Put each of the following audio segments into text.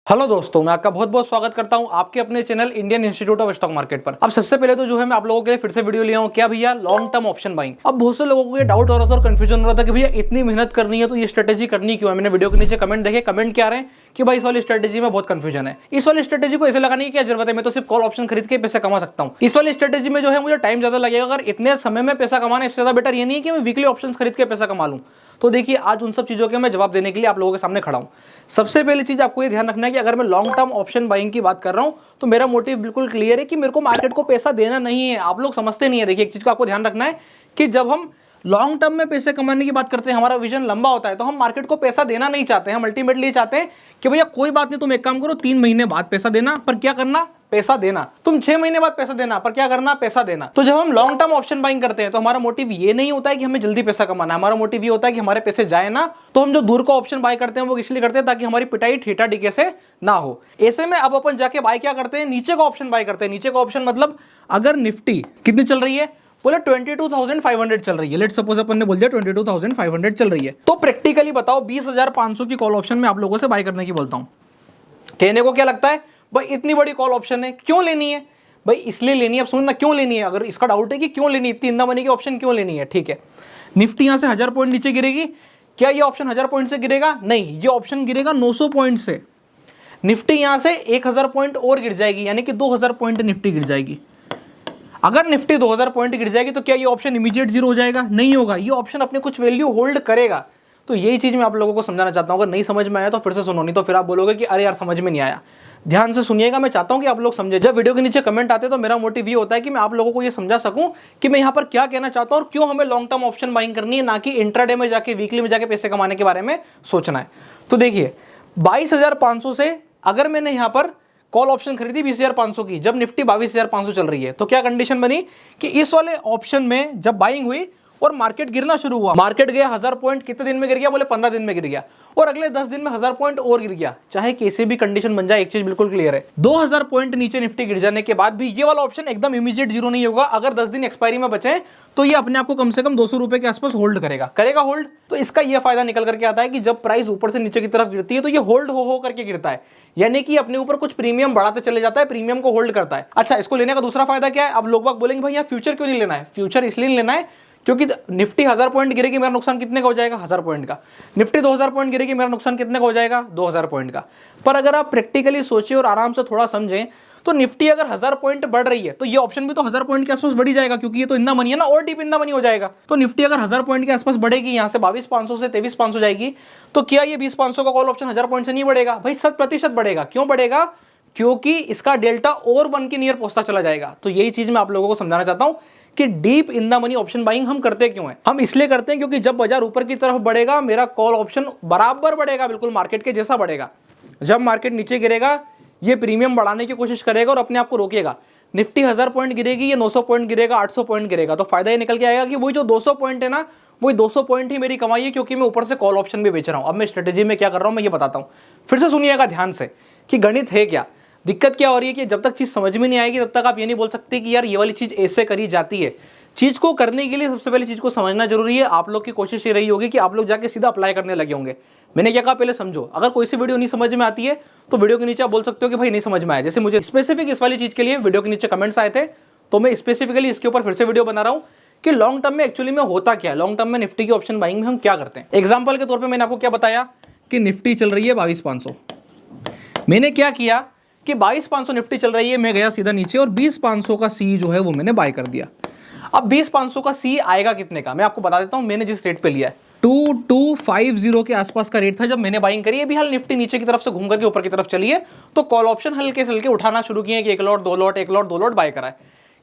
Hello दोस्तों, मैं आपका बहुत बहुत स्वागत करता हूं आपके अपने channel Indian institute of stock market पर। अब सबसे पहले तो जो है मैं आप लोगों के लिए फिर से वीडियो लिया हूं। क्या भैया, लॉन्ग टर्म ऑप्शन बाइंग। अब बहुत से लोगों को ये डाउट हो रहा था और कंफ्यूजन हो रहा था कि भैया इतनी मेहनत करनी है तो ये स्ट्रेटेजी करनी क्यों है। मैंने वीडियो के नीचे कमेंट देखे, कमेंट क्या आ रहे हैं कि भाई इस वाली स्ट्रेटेजी में बहुत कंफ्यूजन है, इस वाली स्ट्रेटेजी को ऐसे लगाने की क्या जरूरत है, मैं तो सिर्फ कॉल ऑप्शन खरीद के पैसे कमा सकता हूँ। इस वाली स्ट्रेटेजी में जो है मुझे टाइम ज्यादा लगेगा, अगर इतने समय में पैसा कमाना, इससे ज्यादा बेटर ये नहीं है कि मैं वीकली ऑप्शन खरीद के पैसा कमा लूं। तो देखिए, आज उन सब चीजों के मैं जवाब देने के लिए आप लोगों के सामने खड़ा हूं। सबसे पहली चीज आपको ये ध्यान रखना है कि अगर मैं लॉन्ग टर्म ऑप्शन बाइंग की बात कर रहा हूं तो मेरा मोटिव बिल्कुल क्लियर है कि मेरे को मार्केट को पैसा देना नहीं है। आप लोग समझते नहीं है। देखिए, एक चीज को आपको ध्यान रखना है कि जब हम लॉन्ग टर्म में पैसे कमाने की बात करते हैं, हमारा विजन लंबा होता है, तो हम मार्केट को पैसा देना नहीं चाहते। हम अल्टीमेटली चाहते हैं कि भैया कोई बात नहीं, तुम एक काम करो, 3 महीने बाद पैसा देना, पर क्या करना, पैसा देना। तुम 6 महीने बाद पैसा देना, पर क्या करना, पैसा देना। तो जब हम लॉन्ग टर्म ऑप्शन बाइंग करते हैं तो हमारा मोटिव ये नहीं होता है कि हमें जल्दी पैसा कमाना है। हमारा मोटिव ये होता है कि हमारे पैसे जाए ना। तो हम जो दूर का ऑप्शन बाय करते हैं वो इसलिए करते हैं ताकि हमारी पिटाई ठेठा डिके से ना हो। ऐसे में अब अपन जाके बाय क्या करते हैं, नीचे का ऑप्शन बाय करते हैं। नीचे का ऑप्शन मतलब अगर निफ्टी कितनी चल रही है, बोले 22,500 चल रही है। लेट सपोज अपन ने बोल दिया 22,500 चल रही है, तो प्रैक्टिकली बताओ 20,500 की कॉल ऑप्शन में आप लोगों से बाय करने की बोलता हूं। कहने को क्या लगता है भाई, इतनी बड़ी कॉल ऑप्शन है, क्यों लेनी है भाई? इसलिए लेनी है। अब सुनना, क्यों लेनी है। अगर इसका डाउट है कि क्यों लेनी है, इतनी इंदा मनी की ऑप्शन क्यों लेनी है, ठीक है। निफ्टी यहां से 1000 पॉइंट नीचे गिरेगी, क्या ये ऑप्शन 1000 पॉइंट से गिरेगा? नहीं, ये ऑप्शन गिरेगा 900 पॉइंट से। निफ्टी यहां से 1000 पॉइंट और गिर जाएगी, यानी कि 2000 पॉइंट निफ्टी गिर जाएगी। अगर निफ्टी 2000 पॉइंट गिर जाएगी तो क्या ये ऑप्शन इमीडिएट जीरो हो जाएगा? नहीं होगा, ये ऑप्शन अपने कुछ वैल्यू होल्ड करेगा। तो यही चीज मैं आप लोगों को समझाना चाहता हूं। अगर नहीं समझ में आया तो फिर से सुनो, नहीं तो फिर आप बोलोगे कि अरे यार समझ में नहीं आया। ध्यान से सुनिएगा, मैं चाहता हूं कि आप लोग समझे। जब वीडियो के नीचे कमेंट आते हैं तो मेरा मोटिव ये होता है कि मैं आप लोगों को ये समझा सकूं कि मैं यहां पर क्या कहना चाहता हूं और क्यों हमें लॉन्ग टर्म ऑप्शन बाइंग करनी है, ना कि इंट्राडे में जाके, वीकली में जाके पैसे कमाने के बारे में सोचना है। तो देखिए, 22,500 से अगर मैंने यहां पर कॉल ऑप्शन खरीदी 20,500 की, जब निफ्टी 22,500 चल रही है, तो क्या कंडीशन बनी कि इस वाले ऑप्शन में जब बाइंग हुई और मार्केट गिरना शुरू हुआ, मार्केट गया 1000 पॉइंट, कितने दिन में गिर गया, बोले 15 दिन में गिर गया, और अगले 10 दिन में 1000 पॉइंट और गिर गया। चाहे कैसे भी कंडीशन बन जाए, एक चीज बिल्कुल क्लियर है, 2000 पॉइंट नीचे निफ्टी गिर जाने के बाद भी ये वाला ऑप्शन एकदम इमीडिएट जीरो नहीं होगा। अगर 10 दिन एक्सपायरी में बचे तो ये अपने आप को कम से कम 200 रुपए के आसपास होल्ड करेगा होल्ड। तो इसका यह फायदा निकल करके आता है कि जब प्राइस ऊपर से नीचे की तरफ गिरती है तो ये होल्ड हो करके गिरता है, यानी कि अपने ऊपर कुछ प्रीमियम बढ़ाते चले जाता है, प्रीमियम को होल्ड करता है। अच्छा, इसको लेने का दूसरा फायदा क्या है? अब लोग बाग बोलेंगे भाई यहाँ फ्यूचर क्यों नहीं लेना है। फ्यूचर इसलिए नहीं लेना है क्योंकि निफ्टी 1000 पॉइंट गिरेगी, मेरा नुकसान कितने का हो जाएगा, 1000 पॉइंट का। निफ्टी 2000 पॉइंट गिरेगी, मेरा नुकसान कितने का हो जाएगा, 2000 पॉइंट का। पर अगर आप प्रैक्टिकली सोचिए और आराम से थोड़ा समझें तो निफ्टी अगर 1000 पॉइंट बढ़ रही है तो ये ऑप्शन भी तो 1000 पॉइंट के आसपास बढ़ी जाएगा, क्योंकि ये तो इंदा मनी है ना, और डीप इंदा मनी हो जाएगा। तो निफ्टी अगर 1000 पॉइंट के आसपास बढ़ेगी, यहां से 22,500 से 23,500 जाएगी, तो क्या ये 20,500 का कॉल ऑप्शन 1000 पॉइंट से नहीं बढ़ेगा? भाई 100% बढ़ेगा। क्यों बढ़ेगा? क्योंकि इसका डेल्टा और 1 के नियर पहुंचता चला जाएगा। तो यही चीज मैं आप लोगों को समझाना चाहता हूं कि deep in the money option buying हम करते क्यों हैं। हम इसलिए करते हैं क्योंकि जब बाजार ऊपर की तरफ बढ़ेगा, मेरा कॉल ऑप्शन बराबर बढ़ेगा, बिल्कुल मार्केट के जैसा बढ़ेगा। जब मार्केट नीचे गिरेगा, ये प्रीमियम बढ़ाने की कोशिश करेगा और अपने आप को रोकेगा। निफ्टी 1000 पॉइंट गिरेगी, ये 900 पॉइंट गिरेगा, 800 पॉइंट गिरेगा, तो फायदा ये निकल के आएगा कि वही जो 200 पॉइंट है ना, वही 200 पॉइंट ही मेरी कमाई है, क्योंकि मैं ऊपर से कॉल ऑप्शन भी बेच रहा हूं। अब मैं स्ट्रेटेजी में क्या कर रहा हूं मैं ये बताता हूं। फिर से सुनिएगा ध्यान से कि गणित है क्या, दिक्कत क्या हो रही है कि जब तक चीज समझ में नहीं आएगी तब तक आप ये नहीं बोल सकते कि यार ये वाली चीज ऐसे करी जाती है। चीज को करने के लिए सबसे पहले चीज को समझना जरूरी है। आप लोग की कोशिश ये रही होगी कि आप लोग जाके सीधा अप्लाई करने लगे होंगे। मैंने क्या कहा, पहले समझो। अगर कोई सी वीडियो नहीं समझ में आती है तो वीडियो के नीचे आप बोल सकते हो कि भाई नहीं समझ में आया। जैसे मुझे स्पेसिफिक इस वाली चीज के लिए वीडियो के नीचे कमेंट्स आए थे, तो मैं स्पेसिफिकली इसके ऊपर फिर से वीडियो बना रहा हूं कि लॉन्ग टर्म में एक्चुअली में होता क्या है, लॉन्ग टर्म में निफ्टी की ऑप्शन बाइंग में हम क्या करते हैं। एग्जाम्पल के तौर पर मैंने आपको क्या बताया कि निफ्टी चल रही है 22,500। मैंने क्या किया कि 22,500 निफ्टी चल रही है, मैं गया सीधा नीचे और 20,500 का सी जो है वो मैंने बाय कर दिया। अब 20,500 का सी आएगा कितने का, मैं आपको बता देता हूं। मैंने जिस रेट पे लिया है 2250 के आसपास का रेट था जब मैंने बाइंग करी है। भी हाल निफ्टी नीचे की तरफ से घूम करके ऊपर की तरफ चली है, तो कॉल ऑप्शन हल्के से हल्के उठाना शुरू किए कि 1 lot 2 lot 1 lot 2 lot by करा है।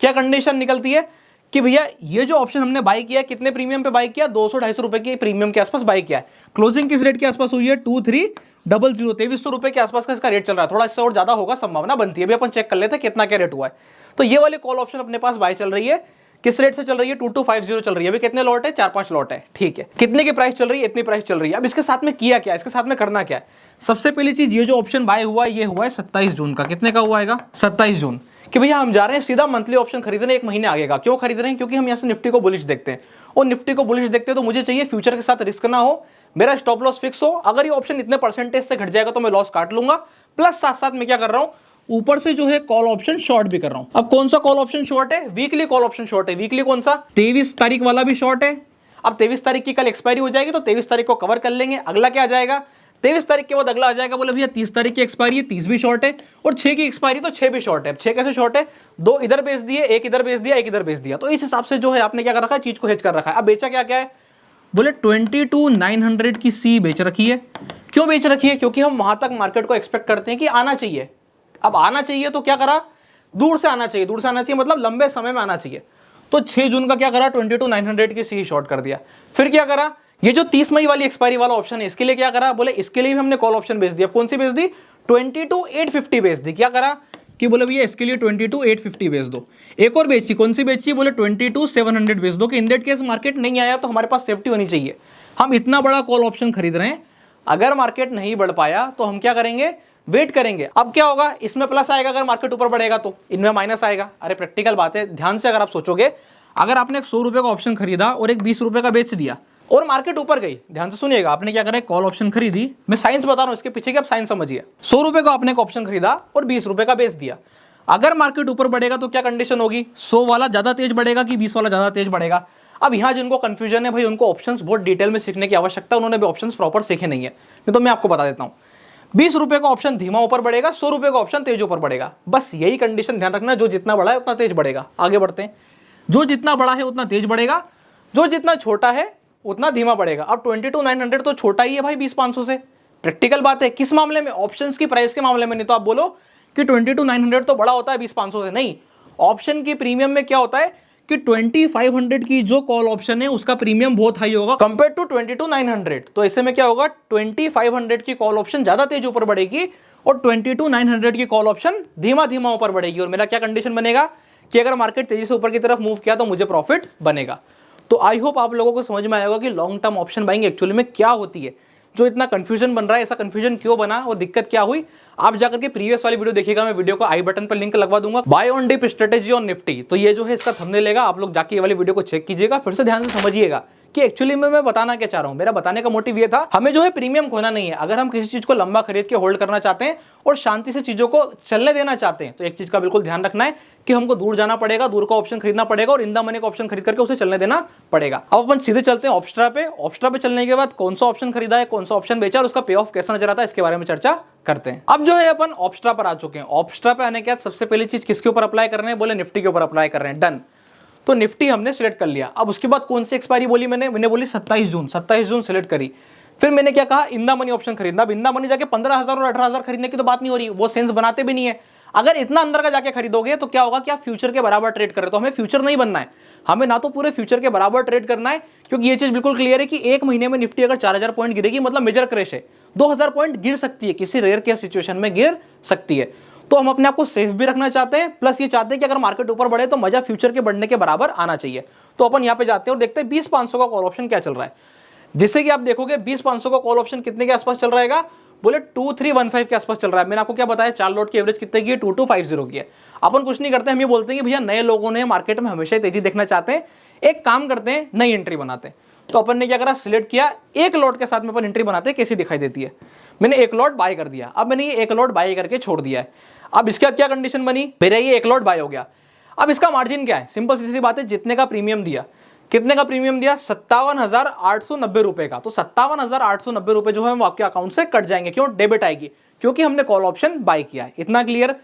क्या कंडीशन निकलती है कि भैया ये जो ऑप्शन हमने बाय किया, कितने प्रीमियम पे बाय किया, 200-250 रुपए के प्रीमियम के आसपास बाय किया है। क्लोजिंग किस रेट के आसपास हुई है, 2300, 2300 रुपए के आसपास का इसका रेट चल रहा है। थोड़ा इससे और ज्यादा होगा, संभावना बनती है। अभी अपन चेक कर लेते हैं कितना क्या रेट हुआ है। तो ये वाली कॉल ऑप्शन अपने पास बाय चल रही है, किस रेट से चल रही है, 2250 चल रही है। अभी कितने लॉट है, 4-5 लॉट है, ठीक है। कितने की प्राइस चल रही है, इतनी प्राइस चल रही है। अब इसके साथ में किया क्या, इसके साथ में करना क्या है। सबसे पहली चीज, ये जो ऑप्शन बाय हुआ ये हुआ है 27 जून का। कितने का हुआ है, 27 जून कि भैया हम जा रहे हैं सीधा मंथली ऑप्शन खरीदने, 1 महीने आगे का। क्यों खरीद रहे हैं, क्योंकि हम यहाँ से निफ्टी को बुलिश देखते हैं, और निफ्टी को बुलिश देखते हैं तो मुझे चाहिए फ्यूचर के साथ रिस्क ना हो, मेरा स्टॉप लॉस फिक्स हो। अगर ये ऑप्शन इतने परसेंटेज से घट जाएगा तो मैं लॉस काट लूंगा, प्लस साथ साथ मैं क्या कर रहा हूं, ऊपर से जो है कॉल ऑप्शन शॉर्ट भी कर रहा हूं। अब कौन सा कॉल ऑप्शन शॉर्ट है, वीकली कॉल ऑप्शन शॉर्ट है। वीकली कौन सा, 23 तारीख वाला भी शॉर्ट है। अब 23 तारीख की कल एक्सपायरी हो जाएगी तो 23 तारीख को कवर कर लेंगे। अगला क्या आ जाएगा, 23 तारीख के बाद अगला आ जाएगा, बोले भैया 30 तारीख की एक्सपायरी है, 30 भी शॉर्ट है, और 6 की एक्सपायरी तो 6 भी शॉर्ट है। 6 कैसे शॉर्ट है, 2 इधर बेच दिए, एक इधर बेच दिया, एक इधर बेच दिया। तो इस हिसाब से जो है आपने क्या कर रखा है, चीज को हेज कर रखा है। अब बेचा क्या क्या है, बोले 22,900 की सी बेच रखी है। क्यों बेच रखी है, क्योंकि हम वहां तक मार्केट को एक्सपेक्ट करते हैं कि आना चाहिए। अब आना चाहिए तो क्या करा, दूर से आना चाहिए। दूर से आना चाहिए मतलब लंबे समय में आना चाहिए। तो 6 जून का क्या करा, 22,900 की सी शॉर्ट कर दिया। फिर क्या करा, ये जो 30 मई वाली एक्सपायरी वाला ऑप्शन है इसके लिए क्या करा, बोले इसके लिए भी हमने कॉल ऑप्शन बेच दिया। कौन सी बेच दी, 22,850 बेच दी। क्या करा कि बोले भैया इसके लिए 22,850 बेच दो। एक और बेची, कौन सी बेची, बोले 22,700 बेच दो कि इन दैट केस मार्केट नहीं आया तो हमारे पास सेफ्टी होनी चाहिए। हम इतना बड़ा कॉल ऑप्शन खरीद रहे हैं, अगर मार्केट नहीं बढ़ पाया तो हम क्या करेंगे, वेट करेंगे। अब क्या होगा, इसमें प्लस आएगा अगर मार्केट ऊपर बढ़ेगा तो, इनमें माइनस आएगा। अरे प्रैक्टिकल बात है, ध्यान से अगर आप सोचोगे, अगर आपने एक 100 रुपए का ऑप्शन खरीदा और एक 20 रुपए का बेच दिया और मार्केट ऊपर गई, ध्यान से सुनिएगा, आपने क्या करा, कॉल ऑप्शन खरीदी, मैं साइंस बता रहा हूं इसके पीछे की, आप साइंस समझिए। 100 रुपए का आपने एक ऑप्शन खरीदा और 20 रुपए का बेच दिया। अगर मार्केट ऊपर बढ़ेगा तो क्या कंडीशन होगी, 100 वाला ज्यादा तेज बढ़ेगा कि 20 वाला ज्यादा तेज बढ़ेगा। अब यहां जिनको कंफ्यूजन है भाई, उनको ऑप्शंस बहुत डिटेल में सीखने की आवश्यकता है, उन्होंने भी ऑप्शंस प्रॉपर सीखे नहीं है। तो मैं आपको बता देता हूं, 20 रुपए का ऑप्शन धीमा ऊपर बढ़ेगा, 100 रुपए का ऑप्शन तेज ऊपर बढ़ेगा। बस यही कंडीशन ध्यान रखना, जो जितना बड़ा है उतना तेज बढ़ेगा। आगे बढ़ते हैं, जो जितना बड़ा है उतना तेज बढ़ेगा, जो जितना छोटा है उतना धीमा बढ़ेगा। अब 22,900 तो छोटा ही है भाई 20,500 से। प्रैक्टिकल बात है, किस मामले में, ऑप्शंस की प्राइस के मामले में। नहीं तो आप बोलो कि 22,900 तो बड़ा होता है 20,500 से, नहीं। ऑप्शन की प्रीमियम में क्या होता है कि 2500 की जो कॉल ऑप्शन है उसका प्रीमियम बहुत हाई होगा कंपेयर टू 22,900। तो ऐसे में क्या होगा, 2500 की कॉल ऑप्शन ज्यादा तेज ऊपर बढ़ेगी और 22,900 की कॉल ऑप्शन धीमा धीमा ऊपर बढ़ेगी। और मेरा क्या कंडीशन बनेगा कि अगर मार्केट तेजी से ऊपर की तरफ मूव किया तो मुझे प्रॉफिट बनेगा। तो आई होप आप लोगों को समझ में आया होगा कि long term option buying actually में क्या होती है, जो इतना कंफ्यूजन बन रहा है, ऐसा कंफ्यूजन क्यों बना और दिक्कत क्या हुई। आप जाकर के प्रीवियस वाली वीडियो देखिएगा, मैं वीडियो को आई बटन पर लिंक लगवा दूंगा, buy on dip strategy on Nifty. तो ये जो है इसका थंबनेल लेगा, आप लोग जाके ये वाली वीडियो को चेक कीजिएगा, फिर से ध्यान से समझिएगा कि एक्चुअली में मैं बताना क्या चाह रहा हूं। मेरा बताने का मोटिव ये था, हमें जो है प्रीमियम खोना नहीं है। अगर हम किसी चीज को लंबा खरीद के होल्ड करना चाहते हैं और शांति से चीजों को चलने देना चाहते हैं, तो एक चीज का बिल्कुल ध्यान रखना है कि हमको दूर जाना पड़ेगा, दूर का ऑप्शन खरीदना पड़ेगा और इन द मनी का ऑप्शन खरीद करके उसे चलने देना पड़ेगा। अब अपन सीधे चलते हैं ऑप्स्ट्रा पे। ऑप्स्ट्रा पे चलने के बाद कौन सा ऑप्शन खरीदा है, कौन सा ऑप्शन बेचा और उसका पे ऑफ कैसा नजर आता है, इसके बारे में चर्चा करते हैं। अब जो है अपन ऑप्स्ट्रा पर आ चुके हैं। ऑप्स्ट्रा पे आने के बाद सबसे पहली चीज किसके ऊपर अप्लाई कर रहे हैं, बोले निफ्टी के ऊपर अप्लाई कर रहे हैं। डन, तो निफ्टी हमने सिलेक्ट कर लिया। अब उसके बाद कौन सी एक्सपायरी बोली मैंने बोली 27 जून। 27 जून सिलेक्ट करी। फिर मैंने क्या कहा, इंदा मनी ऑप्शन खरीदना। अब इंदा मनी जाके 15,000 और 18,000 खरीदने की तो बात नहीं हो रही, वो सेंस बनाते भी नहीं है। अगर इतना अंदर का जाके खरीदोगे तो क्या होगा कि आप फ्यूचर के बराबर ट्रेड कर रहे हो। तो हमें फ्यूचर नहीं बनना है, हमें ना तो पूरे फ्यूचर के बराबर ट्रेड करना है, क्योंकि ये चीज बिल्कुल क्लियर है कि एक महीने में निफ्टी अगर 4,000 पॉइंट गिरेगी मतलब मेजर क्रैश है। 2,000 पॉइंट गिर सकती है, किसी रेयर केस सिचुएशन में गिर सकती है। तो हम अपने आप को सेफ भी रखना चाहते हैं, प्लस ये चाहते हैं कि अगर मार्केट ऊपर बढ़े तो मजा फ्यूचर के बढ़ने के बराबर आना चाहिए। तो अपन यहाँ पे जाते हैं और देखते हैं 20,500 का कॉल ऑप्शन क्या चल रहा है। जिससे कि आप देखोगे 20,500 का कॉल ऑप्शन कितने के आसपास चल रहेगा, बोले 2315 के आसपास चल रहा है। मैंने आपको क्या बताया, 4 लॉट की एवरेज कितने की है, 2250 की है। अपन कुछ नहीं करते, हम ये बोलते हैं कि भैया नए लोगों ने मार्केट में हमेशा तेजी देखना चाहते हैं, एक काम करते हैं नई एंट्री बनाते हैं। तो अपन ने क्या करा, सिलेक्ट किया, एक लॉट के साथ में अपन एंट्री बनाते हैं, कैसी दिखाई देती है। मैंने एक लॉट बाय कर दिया। अब मैंने ये एक लॉट बाय करके छोड़ दिया है। अब इसका क्या कंडीशन बनी, मेरा ये एक लॉट बाय हो गया। अब इसका मार्जिन क्या है, सिंपल सी बात है, जितने का प्रीमियम दिया, कितने का प्रीमियम दिया, 57,890 रुपए का। तो 57,890 रुपए जो है वो आपके अकाउंट से कट जाएंगे। क्यों, डेबिट आएगी, क्योंकि हमने कॉल ऑप्शन बाय किया है। इतना क्लियर।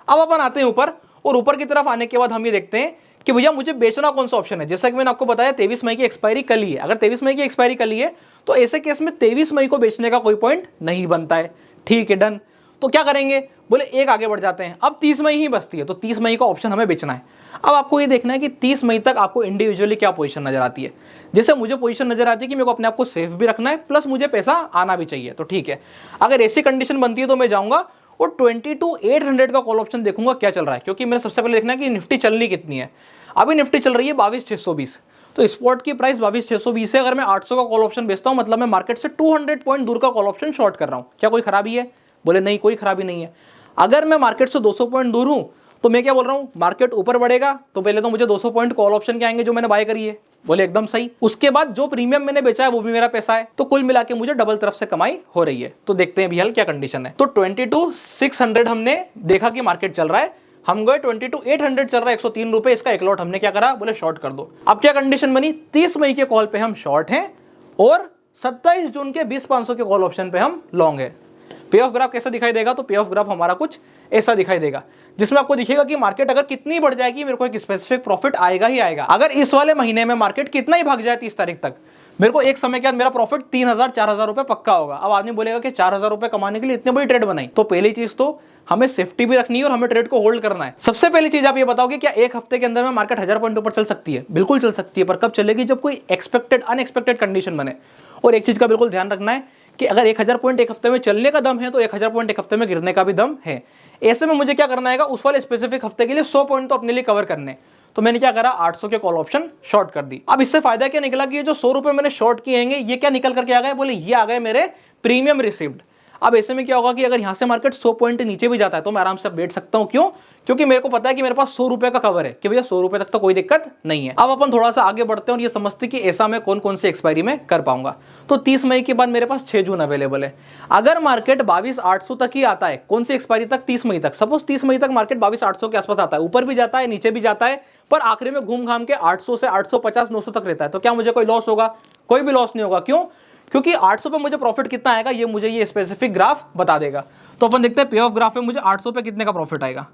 अब अपन आते हैं ऊपर, और ऊपर की तरफ आने के बाद हम ये देखते हैं कि भैया मुझे बेचना कौन सा ऑप्शन है। जैसा कि मैंने आपको बताया 23 मई की एक्सपायरी कल ही है। अगर 23 मई की एक्सपायरी कल ही है तो ऐसे केस में 23 मई को बेचने का कोई पॉइंट नहीं बनता है। ठीक है, डन। तो क्या करेंगे, बोले एक आगे बढ़ जाते हैं। अब 30 मई ही बचती है, तो 30 मई का ऑप्शन हमें बेचना है। अब आपको ये देखना है कि 30 मई तक आपको इंडिविजुअली क्या पोजीशन नजर आती है। जैसे मुझे पोजीशन नजर आती है कि मेरे को अपने आप को सेफ भी रखना है, प्लस मुझे पैसा आना भी चाहिए। तो ठीक है, अगर ऐसी कंडीशन बनती है तो मैं जाऊंगा और 22,800 का कॉल ऑप्शन देखूंगा क्या चल रहा है, क्योंकि मेरे सबसे पहले देखना है कि निफ्टी चलनी कितनी है। अभी निफ्टी चल रही है 22,620, तो स्पॉट की प्राइस 22,620 है। अगर मैं 800 का कॉल ऑप्शन बेचता हूं मतलब मैं मार्केट से 200 पॉइंट दूर का कॉल ऑप्शन शॉर्ट कर रहा हूं। क्या कोई खराबी है, बोले नहीं, कोई खराबी नहीं है। अगर मैं मार्केट से 200 पॉइंट दूर हूं तो मैं क्या बोल रहा हूं, मार्केट ऊपर बढ़ेगा तो पहले तो मुझे 200 पॉइंट कॉल ऑप्शन के आएंगे जो मैंने बाय करी है, बोले एकदम सही। उसके बाद जो प्रीमियम मैंने बेचा है वो भी मेरा पैसा है, तो कुल मिला के मुझे डबल तरफ से कमाई हो रही है। तो देखते हैं भैया क्या कंडीशन है। तो 22,600 हमने देखा कि मार्केट चल रहा है, हम गए 22,800 चल रहा है, 103 रुपए इसका एक लॉट हमने क्या करा, बोले शॉर्ट कर दो। अब क्या कंडीशन बनी, 30 मई के कॉल पे हम शॉर्ट हैं और 27 जून के 20,500 के कॉल ऑप्शन पे हम लॉन्ग है। पे ऑफ ग्राफ कैसा दिखाई देगा, तो पे ऑफ ग्राफ हमारा कुछ ऐसा दिखाई देगा, जिसमें आपको दिखेगा कि मार्केट अगर कितनी बढ़ जाएगी मेरे को एक स्पेसिफिक प्रॉफिट आएगा ही आएगा। अगर इस वाले महीने में मार्केट कितना ही भाग जाए 30 तारीख तक, मेरे को एक समय के बाद मेरा प्रॉफिट 3,000-4,000 रुपए पक्का होगा। अब आदमी बोलेगा कि 4,000 रुपए कमाने के लिए इतनी बड़ी ट्रेड बनाई, तो पहली चीज तो हमें सेफ्टी भी रखनी है और हमें ट्रेड को होल्ड करना है। सबसे पहली चीज आप ये बताओगे क्या एक हफ्ते के अंदर में मार्केट 1000 पॉइंट ऊपर चल सकती है? बिल्कुल चल सकती है, पर कब चलेगी, जब कोई एक्सपेक्टेड अनएक्सपेक्टेड कंडीशन बने। और एक चीज का बिल्कुल ध्यान रखना है कि अगर 1000 पॉइंट एक हफ्ते में चलने का दम है तो 1000 पॉइंट एक हफ्ते में गिरने का भी दम है। ऐसे में मुझे क्या करना है, उस वाले स्पेसिफिक हफ्ते के लिए 100 पॉइंट तो अपने लिए कवर करने। तो मैंने क्या करा, 800 के कॉल ऑप्शन शॉर्ट कर दी। अब इससे फायदा क्या निकला कि ये जो 100 रुपए मैंने शॉर्ट किए हैं ये क्या निकल करके आ गए, बोले ये आ गए मेरे प्रीमियम रिसीव्ड। अब ऐसे में क्या होगा कि अगर यहां से मार्केट 100 पॉइंट नीचे भी जाता है तो मैं आराम से बैठ सकता हूं। क्यों? क्योंकि मेरे को पता है कि मेरे पास 100 रुपए का कवर है कि भैया 100 रुपए तक तो कोई दिक्कत नहीं है। अब अपन थोड़ा सा आगे बढ़ते हैं और ये समझते कि ऐसा मैं कौन कौन से एक्सपायरी में कर पाऊंगा। तो 30 मई के बाद मेरे पास 6 जून अवेलेबल है। अगर मार्केट 22,800 तक ही आता है, कौन सी एक्सपायरी तक, 30 मई तक, सपोज 30 मई तक मार्केट 22,800 के आसपास आता है, ऊपर भी जाता है नीचे भी जाता है, पर आखिरी में घूम घाम के 800 से 850 900 तक रहता है, तो क्या मुझे कोई लॉस होगा? कोई भी लॉस नहीं होगा। क्यों? क्योंकि 800 पे मुझे प्रॉफिट कितना आएगा ये मुझे ये स्पेसिफिक ग्राफ बता देगा। तो अपन देखते हैं पे ऑफ ग्राफ में मुझे 800 पे कितने का प्रॉफिट आएगा।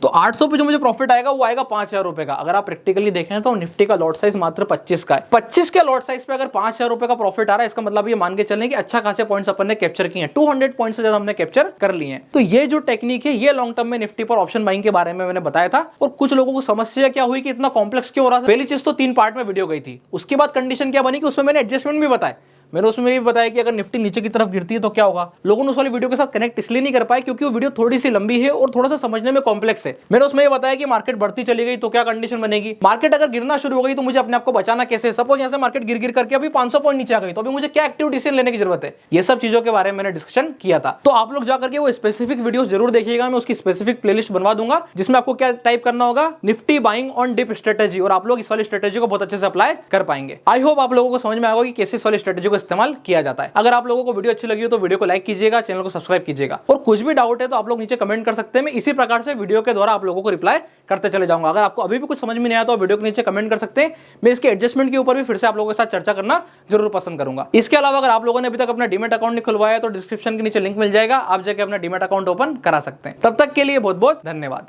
तो 800 पे जो मुझे प्रॉफिट आएगा वो आएगा 5,000 रुपए का। अगर आप प्रैक्टिकली देखें तो निफ्टी का लॉट साइज मात्र 25 का है। 25 के लॉट साइज पे अगर 5,000 रुपए का प्रॉफिट आ रहा है, इसका मतलब ये मान के चलें कि अच्छा खासे पॉइंट्स अपन ने कैप्चर किए हैं, 200 पॉइंट्स से ज्यादा हमने कैप्चर कर लिए हैं। तो ये जो टेक्निक है ये लॉन्ग टर्म में निफ्टी पर ऑप्शन बाइंग के बारे में मैंने बताया था। और कुछ लोगों को समस्या क्या हुई कि इतना कॉम्प्लेक्स क्यों हो रहा था। पहली चीज तो 3 पार्ट में वीडियो गई थी, उसके बाद कंडीशन क्या बनी कि उसमें मैंने एडजस्टमेंट भी बताया। मैंने उसमें भी बताया कि अगर निफ्टी नीचे की तरफ गिरती है तो क्या होगा। लोगों ने उस वाली वीडियो के साथ कनेक्ट इसलिए नहीं कर पाए क्योंकि वो वीडियो थोड़ी सी लंबी है और थोड़ा सा समझने में कॉम्प्लेक्स है। मैंने उसमें ये बताया कि मार्केट बढ़ती चली गई तो क्या कंडीशन बनेगी, मार्केट अगर गिरना शुरू हो गई तो मुझे अपने आप को बचाना कैसे। सपोज यहाँ से मार्केट गिर गिर करके अभी 500 पॉइंट नीचे आ गई तो अभी मुझे क्या एक्टिव डिसीजन लेने की जरूरत है। ये सब चीजों के बारे में मैंने डिस्कशन किया था। तो आप लोग जाकर के वो स्पेसिफिक वीडियो जरूर देखिएगा, मैं उसकी स्पेसिफिक प्लेलिस्ट बनवा दूंगा जिसमें आपको क्या टाइप करना होगा, Nifty buying on dip strategy, और आप लोग इस वाली स्ट्रेटेजी को बहुत अच्छे से अप्लाई कर पाएंगे। आई होप आप लोगों को समझ में आएगा कि कैसे इस वाली स्ट्रेटेजी को इस्तेमाल किया जाता है। अगर आप लोगों को वीडियो अच्छी लगी हो तो वीडियो को लाइक कीजिएगा, चैनल को सब्सक्राइब कीजिएगा, और कुछ भी डाउट है तो आप लोग नीचे कमेंट कर सकते हैं। मैं इसी प्रकार से वीडियो के द्वारा आप लोगों को रिप्लाई करते चले जाऊंगा। अगर आपको अभी भी कुछ समझ में नहीं आया तो वीडियो के नीचे कमेंट कर सकते हैं। मैं इसके एडजस्टमेंट के ऊपर भी फिर से आप लोगों के साथ चर्चा करना जरूर पसंद करूंगा। इसके अलावा अगर आप लोगों ने अभी तक अपना डीमैट अकाउंट नहीं खुलवाया तो डिस्क्रिप्शन के नीचे लिंक मिल जाएगा, आप जाकर अपना डीमैट अकाउंट ओपन करा सकते हैं। तब तक के लिए बहुत बहुत धन्यवाद।